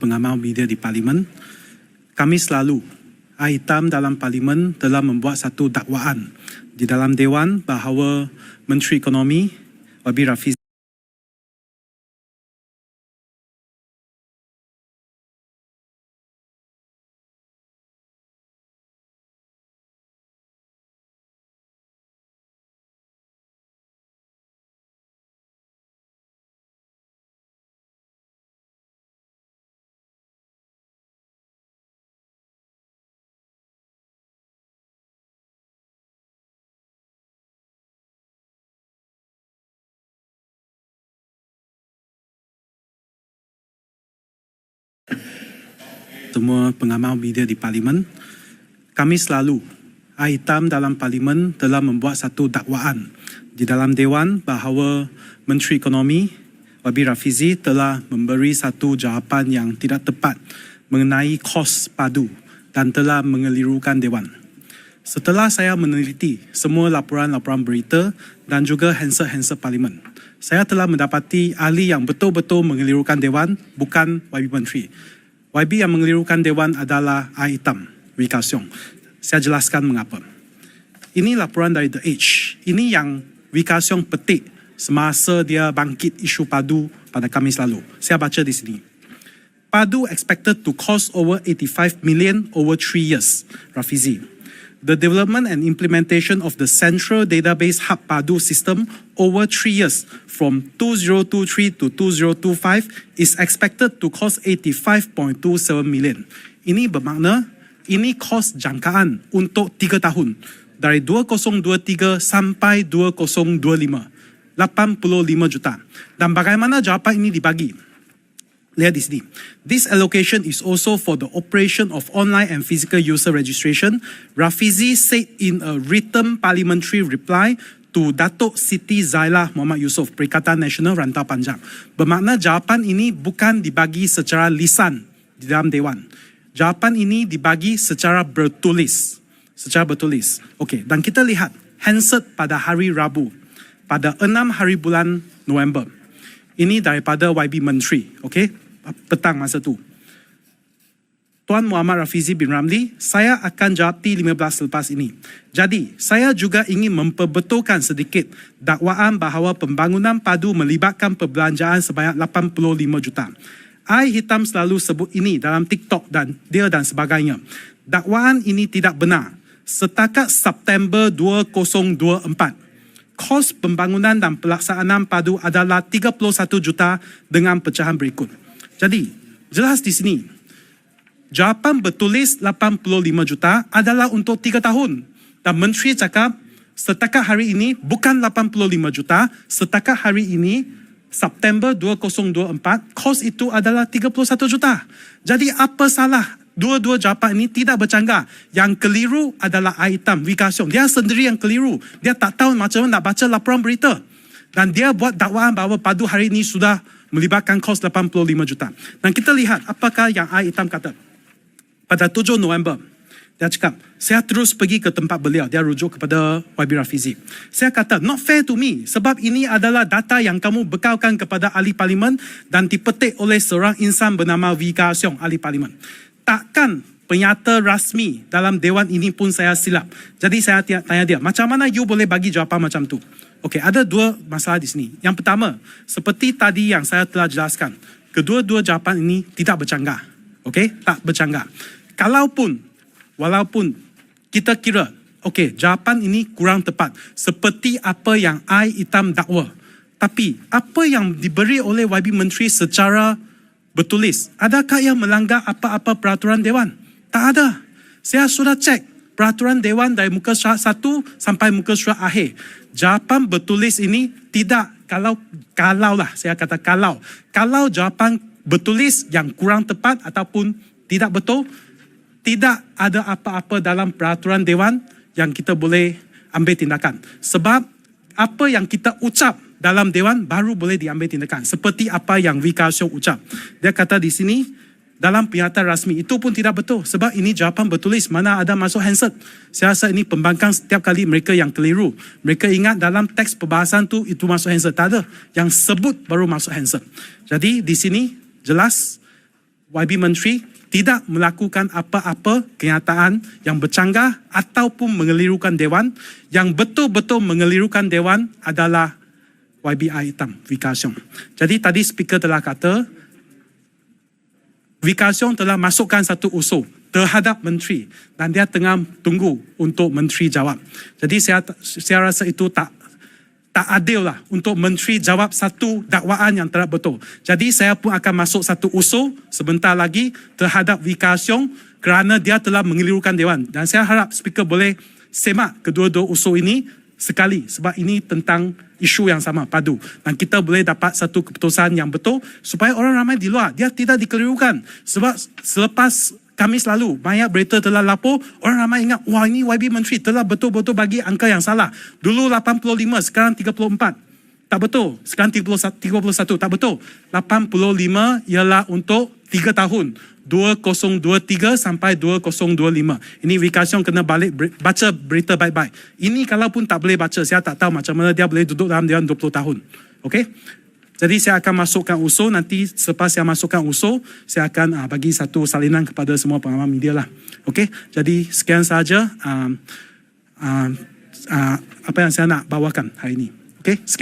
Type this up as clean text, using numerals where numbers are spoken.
pengamal media di Parlimen, kami selalu hitam dalam Parlimen telah membuat satu dakwaan di dalam Dewan bahawa Menteri Ekonomi Wabi Rafizi semua pengamal media di Parlimen, kami selalu hitam dalam Parlimen telah membuat satu dakwaan di dalam Dewan bahawa Menteri Ekonomi Wabi Rafizi telah memberi satu jawapan yang tidak tepat mengenai kos padu dan telah mengelirukan Dewan. Setelah saya meneliti semua laporan-laporan berita dan juga handset-handset Parlimen, saya telah mendapati ahli yang betul-betul mengelirukan Dewan bukan YB Menteri. YB yang mengelirukan Dewan adalah hitam, Wee Ka Siong. Saya jelaskan mengapa. Ini laporan dari The Age. Ini yang Wee Ka Siong petik semasa dia bangkit isu padu pada Khamis lalu. Saya baca di sini. Padu expected to cost over 85 million over 3 years, Rafizi. The development and implementation of the Central Database Hub Padu system over 3 years from 2023 to 2025 is expected to cost 85.27 million. Ini bermakna ini kos jangkaan untuk 3 tahun dari 2023 sampai 2025. 85 juta. Dan bagaimana jawapan ini dibagi? Lihat di sini. This allocation is also for the operation of online and physical user registration. Rafizi said in a written parliamentary reply to Datuk Siti Zailah Muhammad Yusof, Perikatan Nasional Rantau Panjang. Bermakna jawapan ini bukan dibagi secara lisan di dalam Dewan. Jawapan ini dibagi secara bertulis. Okey, dan kita lihat handset pada hari Rabu, pada 6 hari bulan November. Ini daripada YB Menteri, okey, petang masa tu. Tuan Muhammad Rafizi bin Ramli, saya akan jawab T15 selepas ini. Jadi, saya juga ingin memperbetulkan sedikit dakwaan bahawa pembangunan padu melibatkan perbelanjaan sebanyak 85 juta. I hitam selalu sebut ini dalam TikTok dan sebagainya. Dakwaan ini tidak benar. Setakat September 2024, kos pembangunan dan pelaksanaan padu adalah 31 juta dengan pecahan berikut. Jadi, jelas di sini. Jawapan bertulis 85 juta adalah untuk 3 tahun. Dan Menteri cakap, setakat hari ini bukan 85 juta, setakat hari ini, September 2024, kos itu adalah 31 juta. Jadi, apa salah? Dua-dua jawapan ini tidak bercanggah. Yang keliru adalah hitam, Wee Ka Siong. Dia sendiri yang keliru. Dia tak tahu macam mana nak baca laporan berita. Dan dia buat dakwaan bahawa padu hari ini sudah melibatkan kos 85 juta. Dan kita lihat apakah yang hitam kata. Pada 7 November, dia cakap, saya terus pergi ke tempat beliau. Dia rujuk kepada YB Rafizi. Saya kata, not fair to me. Sebab ini adalah data yang kamu bekalkan kepada ahli Parlimen dan dipetik oleh seorang insan bernama Wee Ka Siong, ahli Parlimen. Takkan penyata rasmi dalam Dewan ini pun saya silap. Jadi saya tanya dia, macam mana you boleh bagi jawapan macam tu? Okey, ada dua masalah di sini. Yang pertama, seperti tadi yang saya telah jelaskan, kedua-dua jawapan ini tidak bercanggah. Okey, tak bercanggah. Walaupun kita kira, okey, jawapan ini kurang tepat. Seperti apa yang I hitam dakwa. Tapi, apa yang diberi oleh YB Menteri secara bertulis, adakah yang melanggar apa-apa peraturan Dewan? Tak ada. Saya sudah cek peraturan Dewan dari muka surat 1 sampai muka surat akhir. Jawapan bertulis ini tidak, kalau jawapan bertulis yang kurang tepat ataupun tidak betul, tidak ada apa-apa dalam peraturan Dewan yang kita boleh ambil tindakan. Sebab apa yang kita ucap dalam Dewan baru boleh diambil tindakan. Seperti apa yang Wee Ka Siong ucap. Dia kata di sini, dalam pernyataan rasmi, itu pun tidak betul. Sebab ini jawapan bertulis, mana ada masuk handset. Saya rasa ini pembangkang setiap kali mereka yang keliru. Mereka ingat dalam teks perbahasan tu itu masuk handset. Tak ada. Yang sebut baru masuk handset. Jadi di sini jelas YB Menteri tidak melakukan apa-apa kenyataan yang bercanggah ataupun mengelirukan Dewan. Yang betul-betul mengelirukan Dewan adalah YBI Hitam, Wika Siong. Jadi tadi speaker telah kata, Wika Siong telah masukkan satu usul terhadap menteri dan dia tengah tunggu untuk menteri jawab. Jadi saya rasa itu tak adil lah untuk menteri jawab satu dakwaan yang tidak betul. Jadi saya pun akan masuk satu usul sebentar lagi terhadap Wika Siong kerana dia telah mengelirukan Dewan. Dan saya harap speaker boleh semak kedua-dua usul ini sekali sebab ini tentang isu yang sama, padu. Dan kita boleh dapat satu keputusan yang betul supaya orang ramai di luar dia tidak dikelirukan. Sebab selepas Khamis lalu, banyak berita telah lapor, orang ramai ingat, wah ini YB Menteri telah betul-betul bagi angka yang salah. Dulu 85, sekarang 34. Tak betul. Sekarang 31, tak betul. 85 ialah untuk 3 tahun. 2023 sampai 2025. Ini Wika Siong kena balik baca berita baik-baik. Ini kalau pun tak boleh baca, saya tak tahu macam mana dia boleh duduk dalam Dewan 20 tahun. Okey? Jadi saya akan masukkan usul, nanti selepas saya masukkan usul, saya akan bagi satu salinan kepada semua pengamal media lah. Okey, jadi sekian sahaja apa yang saya nak bawakan hari ini. Okey, sekian.